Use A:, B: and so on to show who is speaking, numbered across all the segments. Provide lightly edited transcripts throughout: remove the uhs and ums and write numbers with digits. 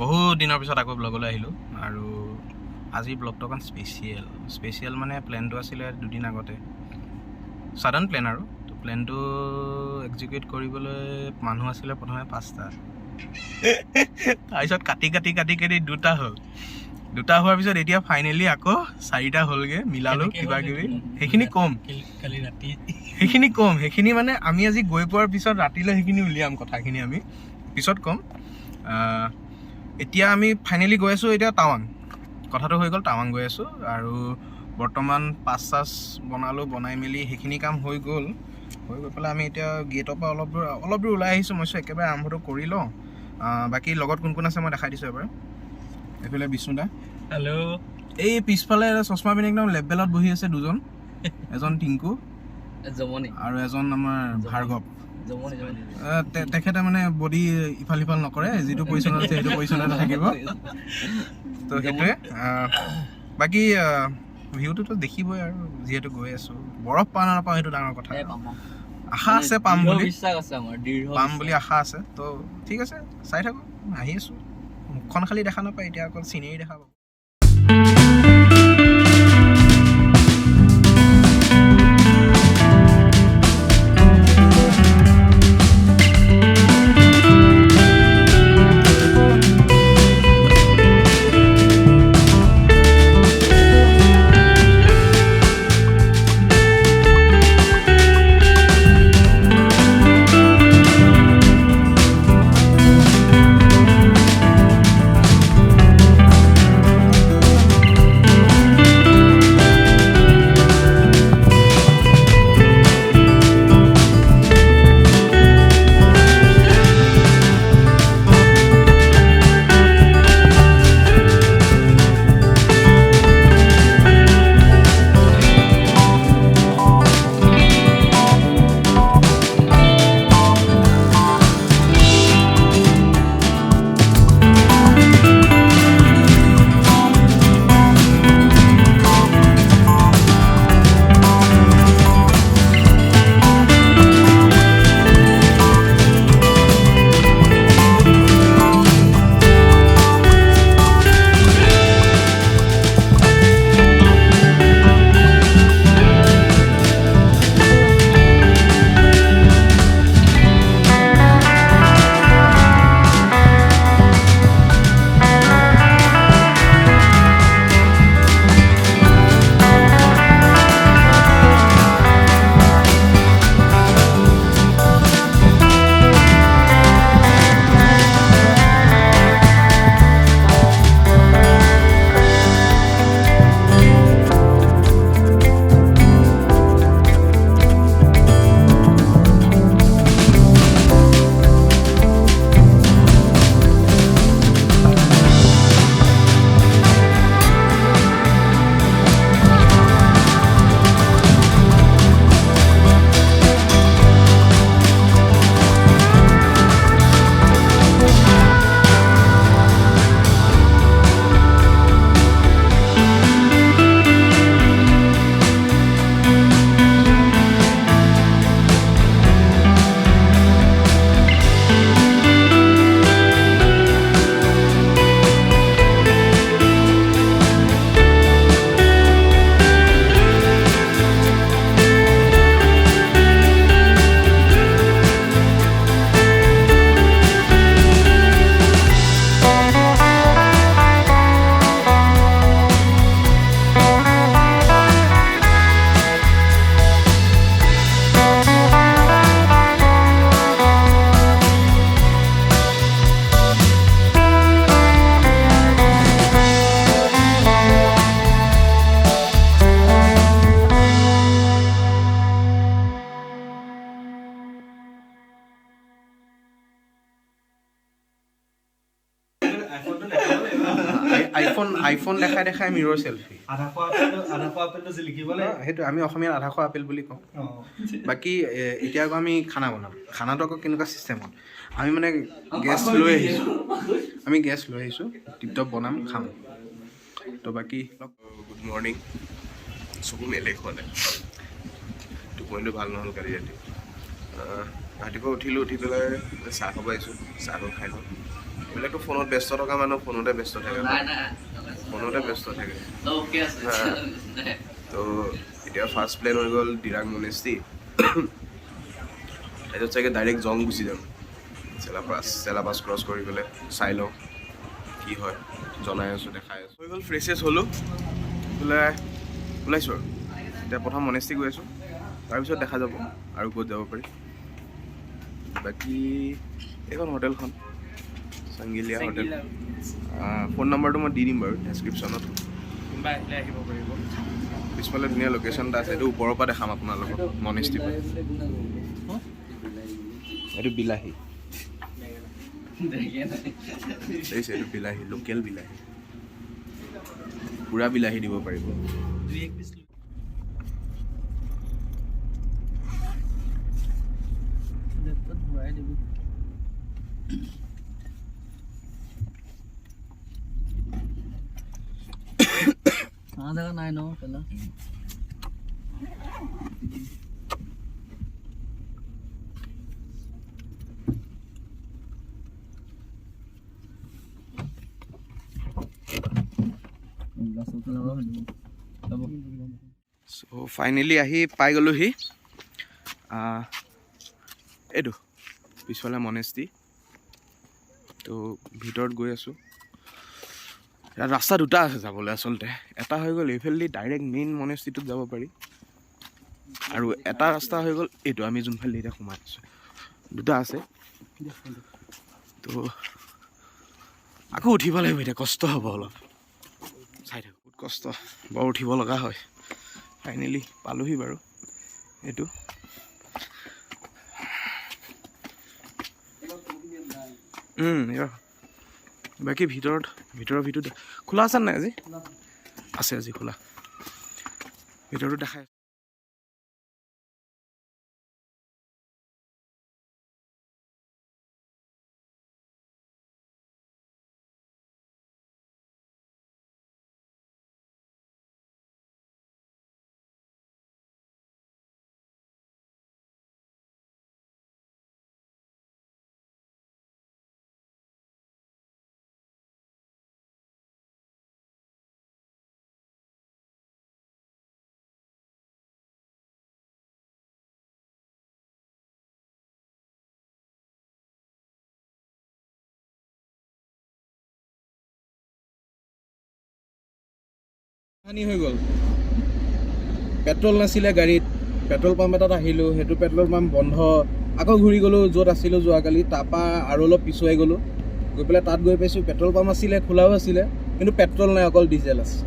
A: বহুত দিনৰ পিছত আকৌ ব্লগলৈ আহিলোঁ আৰু আজিৰ ব্লগটো অকণ স্পেচিয়েল মানে প্লেনটো আছিলে 2 দিন আগতে ছাডেন প্লেন আৰু তো প্লেনটো এক্সিকিউট কৰিবলৈ মানুহ আছিলে প্ৰথমে 5টা তাৰপিছত কাটি 2টা হ'ল 2টা হোৱাৰ পিছত এতিয়া ফাইনেলি আকৌ 4টা হ'লগৈ মিলালোঁ কিবা কিবি সেইখিনি কম সেইখিনি মানে আমি আজি গৈ পোৱাৰ পিছত ৰাতিলৈ সেইখিনি উলিয়াম কথাখিনি আমি পিছত ক'ম এতিয়া আমি ফাইনেলি গৈ আছোঁ এতিয়া টাৱাং কথাটো হৈ গ'ল টাৱাং গৈ আছোঁ আৰু বৰ্তমান পাছ বনাই মেলি সেইখিনি কাম হৈ গৈ পেলাই আমি এতিয়া গেটৰ পৰা অলপ দূৰ ওলাই আহিছোঁ মই একেবাৰে আৰম্ভটো কৰি লওঁ বাকী লগত কোন আছে মই দেখাই দিছোঁ এবাৰ এইফালে বিষ্ণুদা
B: হেল্ল'
A: এই পিছফালে চশমা পিন্ধি একদম লেবেলত বহি আছে 2জন এজন টিংকু আৰু এজন আমাৰ ভাৰ্গৱ তেখেতে মানে বডি ইফাল সিফাল নকৰে যিটো পজিশ্যনত আছে সেইটো পজিশ্যনতে থাকিব তো সেইটোৱে বাকী ভিউটোতো দেখিবই আৰু যিহেতু গৈ আছোঁ বৰফ নাপাওঁ সেইটো ডাঙৰ কথা আশা আছে পাম বুলি আশা আছে তো ঠিক আছে চাই থাকোঁ আহি আছোঁ মুখখন খালি দেখা নাপায় এতিয়া অকল চিনেৰি দেখা পাব আইফোন দেখাই মিৰৰ সেলফি সেইটো আমি অসমীয়াত আধা খোৱা আপেল বুলি কওঁ বাকী এতিয়া আকৌ আমি খানা বনাম খানাটো আকৌ কেনেকুৱা চিষ্টেমত আমি মানে গেছ লৈ আহিছোঁ টিপটপ বনাম খাম তো বাকী গুড মৰ্ণিং চকু মেলে খোৱা নাই টোপনিটো ভাল নহ'ল কালি ৰাতি ৰাতিপুৱা উঠিলোঁ উঠি পেলাই চাহ খাব আহিছোঁ চাহটো খাই লওঁ এইবিলাকতো ফোনত ব্যস্ত থকা মানুহ ফোনতে ব্যস্ত থাকে ফোনতে ব্যস্ত থাকে তো এতিয়া ফাৰ্ষ্ট প্লেন হৈ গ'ল দিৰাং মনেষ্ট্ৰী তাৰপিছত চাগে ডাইৰেক্ট জং গুচি যাম চেলাপাছ ক্ৰছ কৰি পেলাই চাই লওঁ কি হয় জনাই আছোঁ দেখাই আছোঁ হৈ গ'ল ফ্ৰেছেছ হ'লোঁ ওলাইছোঁ আৰু এতিয়া প্ৰথম মনেষ্ট্ৰী গৈ আছোঁ তাৰপিছত দেখা যাব আৰু ক'ত যাব পাৰি বাকী এইখন হোটেলখন চাংগিলিয়া হোটেল ফোন নম্বৰটো মই দি দিম বাৰু ডেছক্ৰিপশ্যনত আহিব পাৰিব পিছফালে ধুনীয়া লোকেশ্যন এটা আছে এইটো ওপৰৰ পৰা দেখাম আপোনালোকক মনেষ্ট্ৰী পৰা এইটো বিলাহী এইটো বিলাহী লোকেল বিলাহী পুৰা বিলাহী দিব পাৰিব
B: জায়গা নাই ন পেলা
A: চ' ফাইনেলি আহি পাই গ'লোহি এইটো পিছফালে মনেষ্ট্ৰী তো ভিতৰত গৈ আছোঁ ইয়াত ৰাস্তা দুটা আছে যাবলৈ আচলতে এটা হৈ গ'ল এইফালেদি ডাইৰেক্ট মেইন মনেষ্ট্ৰীটোত যাব পাৰি আৰু এটা ৰাস্তা হৈ গ'ল এইটো আমি যোনফালে এতিয়া সোমাই আছোঁ দুটা আছে তো আকৌ উঠিব লাগিব এতিয়া কষ্ট হ'ব অলপ চাই থাকোঁ বহুত কষ্ট বৰ উঠিব লগা হয় ফাইনেলি পালোহি বাৰু এইটো বাকী ভিতৰত খোলা আছে নাই আজি আছে আজি খোলা ভিতৰতো দেখাই পানী হৈ গ'ল পেট্ৰল নাছিলে গাড়ীত পেট্ৰল পাম্প এটাত আহিলোঁ সেইটো পেট্ৰল পাম্প বন্ধ আকৌ ঘূৰি গ'লোঁ য'ত আছিলোঁ যোৱাকালি তাৰপৰা আৰু অলপ পিছুৱাই গ'লোঁ গৈ পেলাই তাত গৈ পাইছোঁ পেট্ৰল পাম্প আছিলে খোলাও আছিলে কিন্তু পেট্ৰল নাই অকল ডিজেল আছে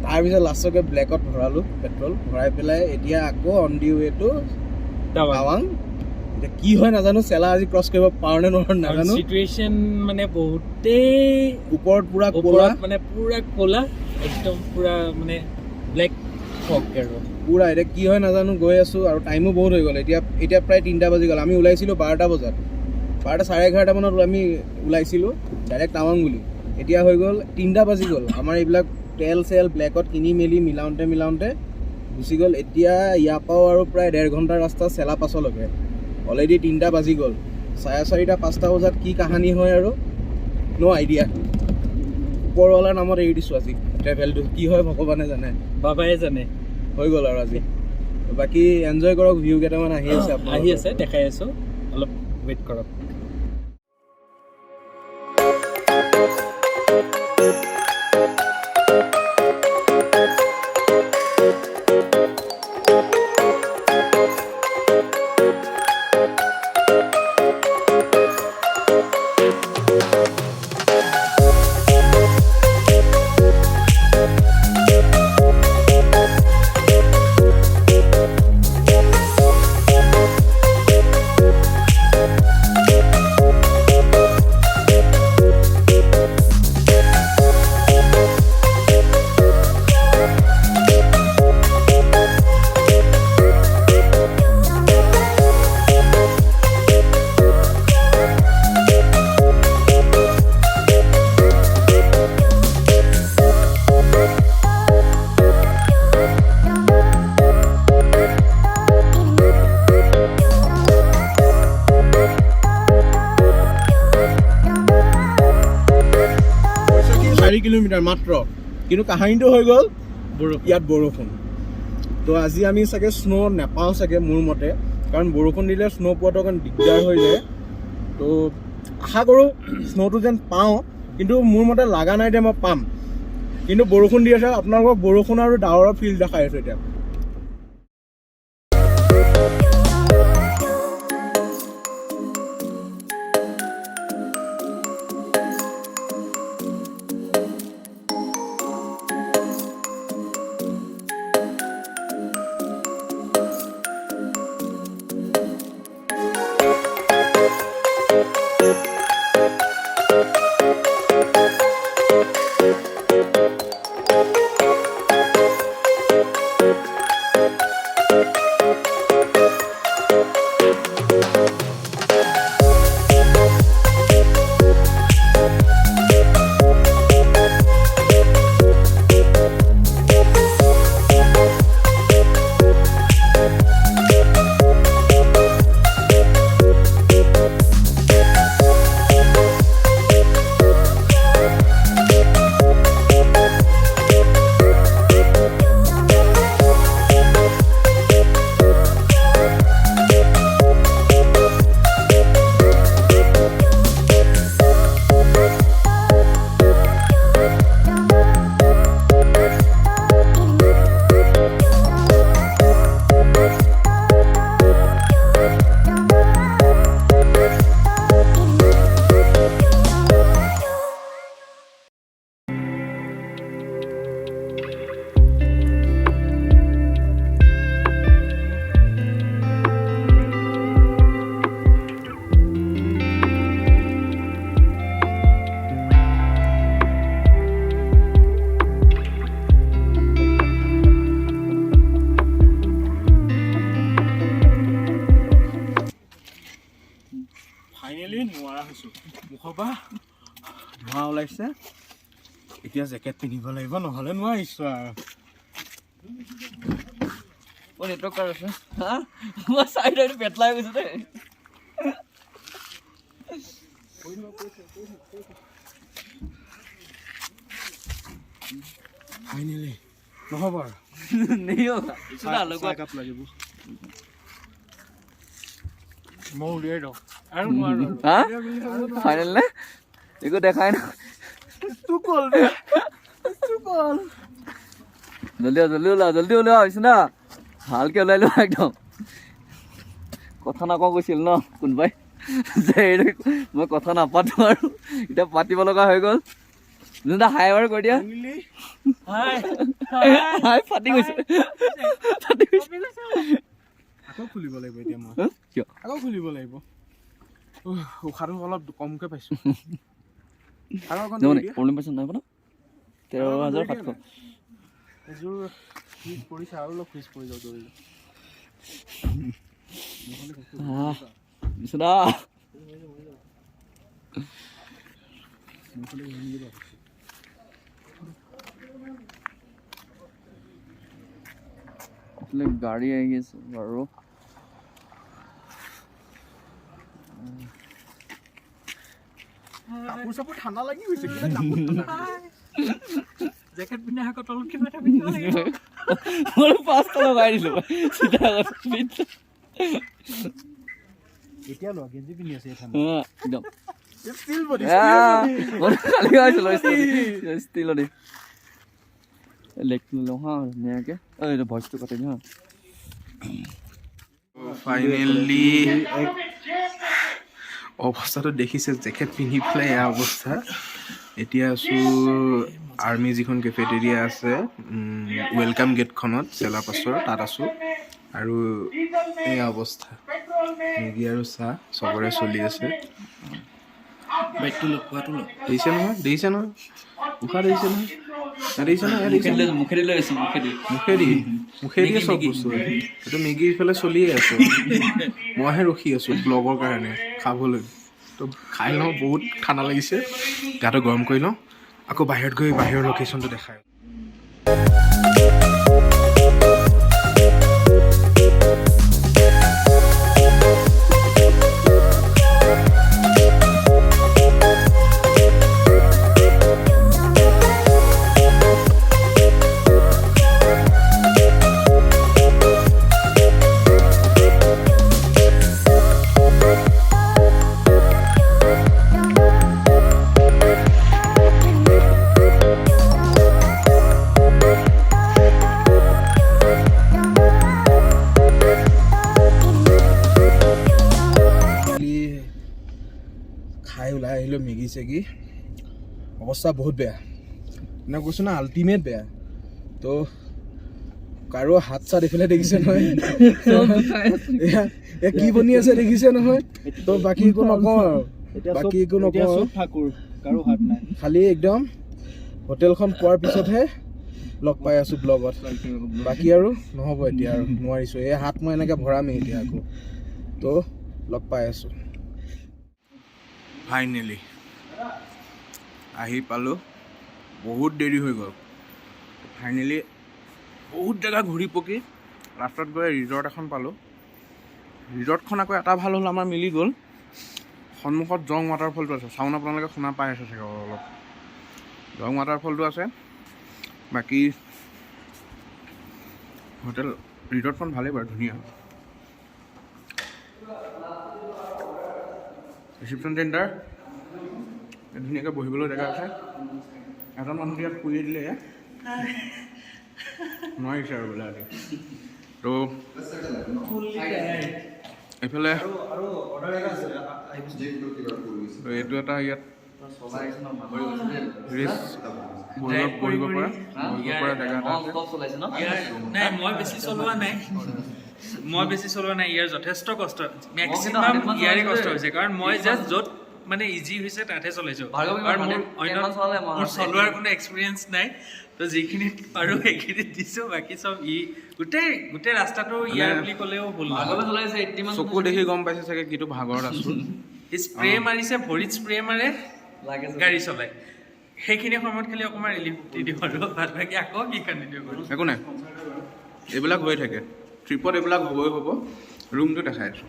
A: তাৰপিছত লাষ্টকে ব্লেকত ভৰালোঁ পেট্ৰল ভৰাই পেলাই এতিয়া আকৌ অন দি ৱে টু টাৱাং এতিয়া কি হয় নাজানো চেলা আজি ক্ৰছ কৰিব পাৰোঁ নে নোৱাৰোঁ নাজানো
B: চিটুৱেশ্যন মানে বহুতেই
A: ওপৰত পুৰা
B: ক'লা একদম পুৰা মানে ব্লেক ফগ আৰু
A: পুৰা এতিয়া কি হয় নাজানো গৈ আছোঁ আৰু টাইমো বহুত হৈ গ'ল এতিয়া প্ৰায় 3টা বাজি গ'ল আমি ওলাইছিলোঁ 12টা বজাত 12টা 11:30 মানত আমি ওলাইছিলোঁ ডাইৰেক্ট টাৱাং বুলি এতিয়া হৈ গ'ল 3টা বাজি গ'ল আমাৰ এইবিলাক তেল চেল ব্লেকত কিনি মেলি মিলাওঁতে গুচি গ'ল এতিয়া ইয়াৰ পৰাও আৰু প্ৰায় 1.5 ঘণ্টাৰ ৰাস্তা চেলা পাছলৈকে অলৰেডি 3টা বাজি গ'ল 4:30 5টা বজাত কি কাহানী হয় আৰু ন' আইডিয়া ওপৰৱালাৰ নামত এৰি দিছোঁ আজি ট্ৰেভেলটো কি হয় ভগৱানে জানে
B: বাবাই জানে
A: হৈ গ'ল আৰু আজি বাকী এনজয় কৰক ভিউ কেইটামান আহি আছে
B: দেখাই আছোঁ অলপ ৱেইট কৰক
A: কিলোমিটাৰ মাত্ৰ, কিন্তু কাহিনীটো হৈ গ'ল
B: বৰষুণ।
A: ইয়াত বৰষুণ। তো আজি আমি চাগে স্ন' নাপাওঁ চাগে মোৰ মতে, কাৰণ বৰষুণ দিলে স্ন' পোৱাটো অকণ দিগদাৰ হৈ যায়। তো আশা কৰোঁ স্ন'টো যেন পাওঁ, কিন্তু মোৰ মতে লগা নাই যে মই পাম। কিন্তু বৰষুণ দি আছে, আপোনালোকক বৰষুণ আৰু ডাৱৰৰ ফিল্ড দেখাই আছোঁ এতিয়া। ফাইনেলি নোৱাৰা হৈছোঁ, মুখৰ পৰা ধোঁৱা ওলাইছে। এতিয়া জেকেট পিন্ধিব লাগিব, নহ'লে নোৱাৰিছোঁ আৰু।
C: নেটৱৰ্ক কাৰ আছে মই চাইড পেটলাই গৈছো দেই।
A: ফাইনেলি নহ'ব আৰু কাপ লাগিব।
B: মই উলিয়াই দিওঁ আৰু নোৱাৰো।
C: ফাইনেল নে একো দেখাই না। জলদি ওলা হৈছে না, ভালকে ওলাই লোৱা একদম। কথা নকওঁ কৈছিল ন কোনোবাই যে মই কথা নাপাতো আৰু এতিয়া পাতিব লগা হৈ গ'ল। যোনটা হাই এবাৰ কৈ দিয়া, হাই ফাটি গৈছে।
A: আকৌ খুলিব লাগিব এতিয়া মই।
C: কিয়
A: আকৌ খুলিব লাগিব, উশাহটো অলপ কমকৈ পাইছোঁ।
C: প্ৰব্লেম পাইছে নাই ন? 13,700
A: এযোৰ ফ্ৰিজ পৰিছে, আৰু অলপ ফ্ৰিজ পৰি যাওঁ দৌৰিলে।
C: বিচনা গাড়ী আহি আছে বাৰু।
A: কাপোৰ চাপোৰ ঠাণ্ডা লাগি গৈছে,
B: জেকেট পিন্ধি আকৌ তলত কিবা এটা পিন্ধিব লাগিব।
C: মই 5টা লগাই দিলো চিধা
A: এতিয়া লোৱা গেঞ্জি পিন্ধি আছে
C: একদম
A: ষ্টিল বডি।
C: খালি গাইছিলো ষ্টিল দি লেগটো লওঁ হা ধুনীয়াকে। এইটো ভইচটো কাটি দিওঁ হা।
A: ফাইনেলি অৱস্থাটো দেখিছে, জেকেট পিন্ধি পেলাই এয়া অৱস্থা। এতিয়া আছোঁ আৰ্মি যিখন কেফেটেৰিয়া আছে ৱেলকাম গেটখনত চেলাপাছৰ, তাত আছোঁ। আৰু এয়া অৱস্থা, মেগী আৰু চাহ চবৰে চলি আছে। দেখিছে নহয় উশাহ দেখিছে নহয়, মুখেদি চব বস্তু। এইটো মেগী ইফালে চলিয়ে আছে, মইহে ৰখি আছোঁ ব্লগৰ কাৰণে খাবলৈ। তো খাই লওঁ, বহুত ঠাণ্ডা লাগিছে, গাটো গৰম কৰি লওঁ, আকৌ বাহিৰত গৈ বাহিৰৰ লোকেশ্যনটো দেখায়। খাই ওলাই আহিলোঁ মেগী চেগী অৱস্থা বহুত বেয়া মানে কৈছোঁ না আল্টিমেট বেয়া তো কাৰো হাত চাত এইফালে দেখিছে নহয় এয়া কি বনি আছে দেখিছে নহয় তো বাকী একো নকওঁ আৰু বাকী একো নকওঁ খালি একদম হোটেলখন পোৱাৰ পিছতহে লগ পাই আছোঁ ব্লগত বাকী আৰু নহ'ব এতিয়া আৰু নোৱাৰিছোঁ এই হাত মই এনেকৈ ভৰামেই এতিয়া আকৌ তো লগ পাই আছোঁ ফাইনেলি আহি পালোঁ বহুত দেৰি হৈ গ'ল ফাইনেলি বহুত জেগা ঘূৰি পকি লাষ্টত গৈ ৰিজৰ্ট এখন পালোঁ ৰিজৰ্টখন আকৌ এটা ভাল হ'ল আমাৰ মিলি গ'ল সন্মুখত জং ৱাটাৰফলটো আছে চাউন আপোনালোকে শুনা পাই আছে চাগে অলপ জং ৱাটাৰফলটো আছে বাকী হোটেল ৰিজৰ্টখন ভালেই বাৰু ধুনীয়া ৰিচিপশ্যন চেণ্টাৰ ধুনীয়াকৈ বহিবলৈ জেগা আছে এজন মানুহ ইয়াত শুই দিলে নোৱাৰিছে আৰু বোলে আজি তো এইফালে এইটো এটা ইয়াত পঢ়িব পৰা জেগা এটা
B: নাই মই বেছি চলোৱা নাই ইয়াৰ যথেষ্ট কষ্ট মেক্সিমাম ইয়াৰে কষ্ট হৈছে কাৰণ মই জাষ্ট য'ত মানে ইজি হৈছে তাতহে চলাইছোঁ কাৰণ মোৰ চলোৱাৰ কোনো এক্সপিৰিয়েঞ্চ নাই তো যিখিনিত পাৰোঁ সেইখিনিত দিছোঁ বাকী চব গোটেই ৰাস্তাটো ইয়াৰ বুলি ক'লেও ভুল
A: চকু দেখি গম পাইছে চাগে কিটো ভাগৰত আছোঁ
B: স্প্ৰে মাৰিছে ভৰিত স্প্ৰে মাৰে গাড়ী চলাই সেইখিনি সময়ত খালি অকণমান ৰিলিফ দি দিওঁ আৰু বাদ বাকী আকৌ কি কণ্টিনিউ কৰোঁ
A: একো নাই এইবিলাক হৈ থাকে ট্ৰিপত এইবিলাক হ'বই হ'ব ৰুমটো দেখাই আছোঁ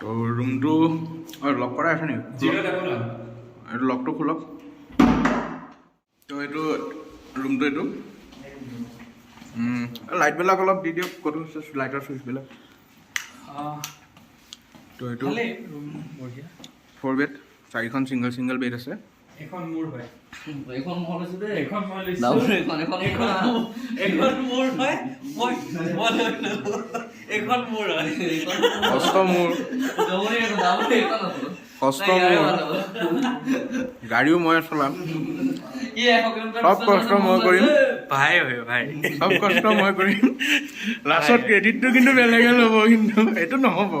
A: তো ৰুমটো লক কৰাই আছে নেকি এইটো লকটো খোলক তো এইটো ৰুমটো এইটো লাইটবিলাক অলপ দি দিয়ক ক'তো লাইটৰ চুইচবিলাক তো এইটো 4 বেড 4খন ছিংগল বেড আছে
B: এখন মোৰ হয়
C: এইখন মই লৈছোঁ দেই
B: এখন মই লৈছোঁ
C: এখন
B: মোৰ হয় এখন মোৰ হয়
A: কষ্ট মোৰ গাড়ীও মই চলাম সব কষ্ট মই কৰিম সব কষ্ট মই কৰিম লাষ্টত ক্ৰেডিটটো কিন্তু বেলেগে ল'ব কিন্তু এইটো নহ'ব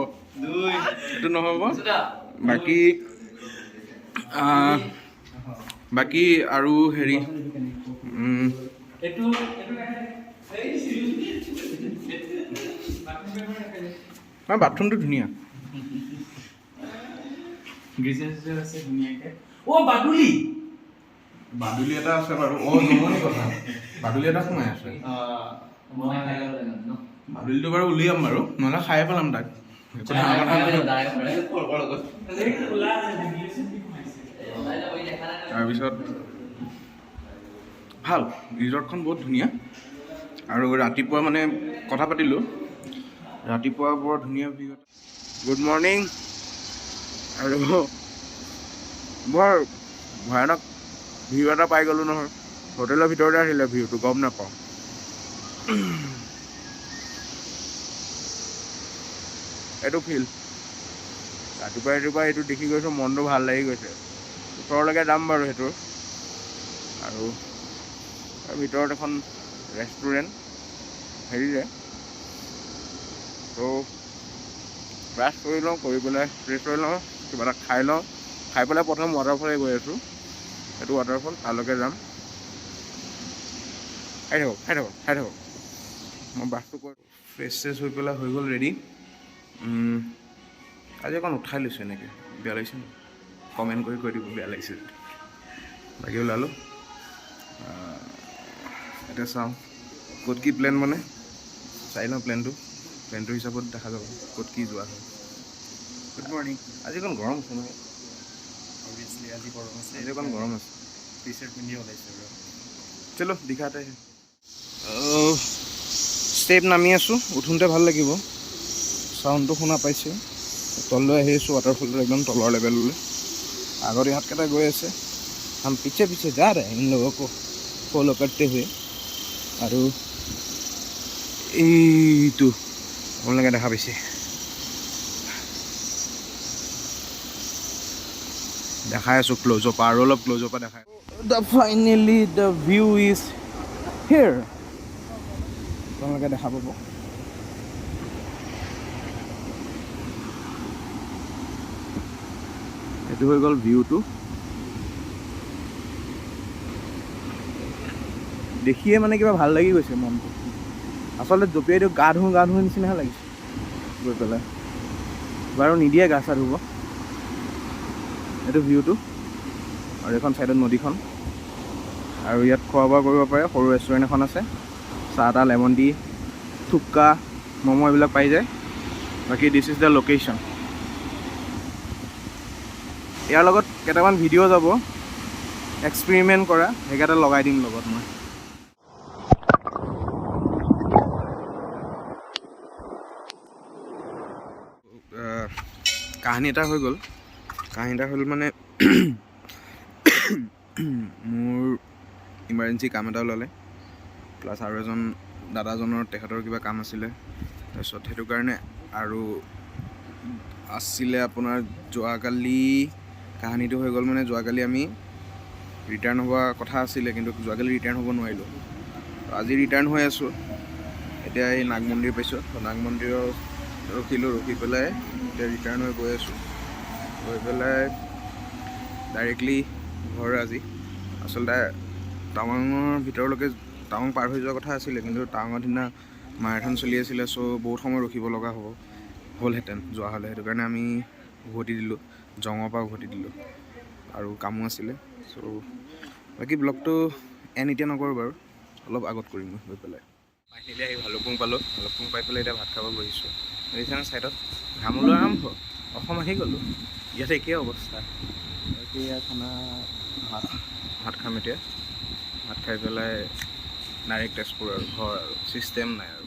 A: বাকী আৰু হেৰি বাথৰুমটো ধুনীয়া বাদুলি এটা আছে বাৰু জমনি কথা বাদুলি এটা সোমাই আছে বাদুলিটো বাৰু উলিয়াম বাৰু নহ'লে খাই পেলাম তাক তাৰপিছত ভাল ৰিজৰ্টখন বহুত ধুনীয়া আৰু ৰাতিপুৱা মানে কথা পাতিলোঁ ৰাতিপুৱা বৰ ধুনীয়া ভিউ গুড মৰ্ণিং আৰু বৰ ভয়ানক ভিউ এটা পাই গ'লোঁ নহয় হোটেলৰ ভিতৰতে আহিলে ভিউটো গম নাপাওঁ এইটো ফিল্ড ৰাতিপুৱা এইটো দেখি গৈছোঁ মনটো ভাল লাগি গৈছে ওচৰলৈকে যাম বাৰু সেইটো আৰু তাৰ ভিতৰত এখন ৰেষ্টুৰেণ্ট হেৰিৰে তো ব্ৰাছ কৰি লওঁ কৰি পেলাই ফ্ৰেছ হৈ লওঁ কিবা এটা খাই লওঁ খাই পেলাই প্ৰথম ৱাটাৰফলে গৈ আছোঁ সেইটো ৱাটাৰফল তালৈকে যাম খাই থাকক মই ব্ৰাছটো কৰি ফ্ৰেছ হৈ পেলাই হৈ গ'ল ৰেডি আজি অকণ উঠাই লৈছোঁ এনেকৈ বেয়া লাগিছে নেকি কমেণ্ট কৰি কৈ দিব বেয়া লাগিছে বাকী ওলালোঁ এতিয়া চাওঁ ক'ত কি প্লেন মানে চাই লওঁ প্লেনটো হিচাপত দেখা যাব ক'ত কি যোৱা হয় গুড মৰ্ণিং আজি অকণ গৰম আছে নহয় অভিয়াছলি আজি অকণ গৰম আছে টি চাৰ্ট পিন্ধি ওলাইছে আৰু চলো দীঘাতে ষ্টেপ নামি আছোঁ উঠোঁতে ভাল লাগিব চাউণ্ডটো শুনা পাইছে তললৈ আহি আছোঁ ৱাটাৰফলটো একদম তলৰ লেভেললৈ আগৰ ইহঁতকেইটা গৈ আছে हम पीछे पीछे जा रहे हैं इन लोगों को फॉलो करते हुए और এইটো আপোনালোকে দেখা পাইছে, দেখাই আছোঁ ক্ল'জৰ পৰা, আৰু অলপ ক্ল'জৰ পৰা দেখাই। ফাইনেলি দ্য ভিউ ইজ হিয়াৰ, আপোনালোকে দেখা পাব। এইটো হৈ গ'ল ভিউটো। দেখিয়ে মানে কিবা ভাল লাগি গৈছে মনটো। আচলতে জঁপিয়াই দিওঁ গা ধুওঁ নিচিনাহে লাগিছে গৈ পেলাই। বাৰু নিদিয়ে গা চা ধুব। এইটো ভিউটো, আৰু এখন ছাইডত নদীখন, আৰু ইয়াত খোৱা বোৱা কৰিব পাৰে। সৰু ৰেষ্টুৰেণ্ট এখন আছে, চাহ তাহ, লেমন টি, থুপকা, ম'ম' এইবিলাক পাই যায়। বাকী দিছ ইজ দ্য লোকেশ্যন। ইয়াৰ লগত কেইটামান ভিডিঅ' যাব এক্সপেৰিমেণ্ট কৰা, সেইকেইটা লগাই দিম লগত মই। কাহিনী এটা হৈ গ'ল মানে মোৰ ইমাৰ্জেঞ্চি কাম এটা ওলালে, প্লাছ আৰু এজন দাদাজনৰ তেখেতৰ কিবা কাম আছিলে, তাৰপিছত সেইটো কাৰণে আৰু আছিলে আপোনাৰ যোৱাকালি কাহিনীটো হৈ গ'ল মানে যোৱাকালি আমি ৰিটাৰ্ণ হোৱা কথা আছিলে, কিন্তু যোৱাকালি ৰিটাৰ্ণ হ'ব নোৱাৰিলোঁ। আজি ৰিটাৰ্ণ হৈ আছোঁ। এতিয়া এই নাগ মন্দিৰ পাইছোঁ, নাগ মন্দিৰত ৰখি পেলাই এতিয়া ৰিটাৰ্ণ হৈ গৈ আছোঁ। গৈ পেলাই ডাইৰেক্টলি ঘৰ আজি। আচলতে টাৱাঙৰ ভিতৰলৈকে টাৱাং পাৰ হৈ যোৱা কথা আছিলে, কিন্তু টাৱাঙৰ দিনা মাৰাথন চলি আছিলে, চ' বহুত সময় ৰখিব লগা হ'লহেঁতেন যোৱা হ'লে। সেইটো কাৰণে আমি উভতি দিলোঁ, জঙৰ পৰা উভতি দিলোঁ, আৰু কামো আছিলে। চ' বাকী ব্লগটো এতিয়া নকৰোঁ বাৰু, অলপ আগত কৰিম মই গৈ পেলাই। ফাইনেলি আহি ভালুকপুং পালোঁ। ভালুকপুং পাই পেলাই এতিয়া ভাত খাব বহিছোঁ। দেখিছেনে ছাইডত ঘাম ওলোৱা আৰম্ভ। অসম আহি গ'লোঁ, ইয়াত একেই অৱস্থা। বাকী খানা ভাত খাম এতিয়া। ভাত খাই পেলাই ডাইৰেক্ট তেজপুৰ আৰু ঘৰ, আৰু ছিষ্টেম নাই আৰু।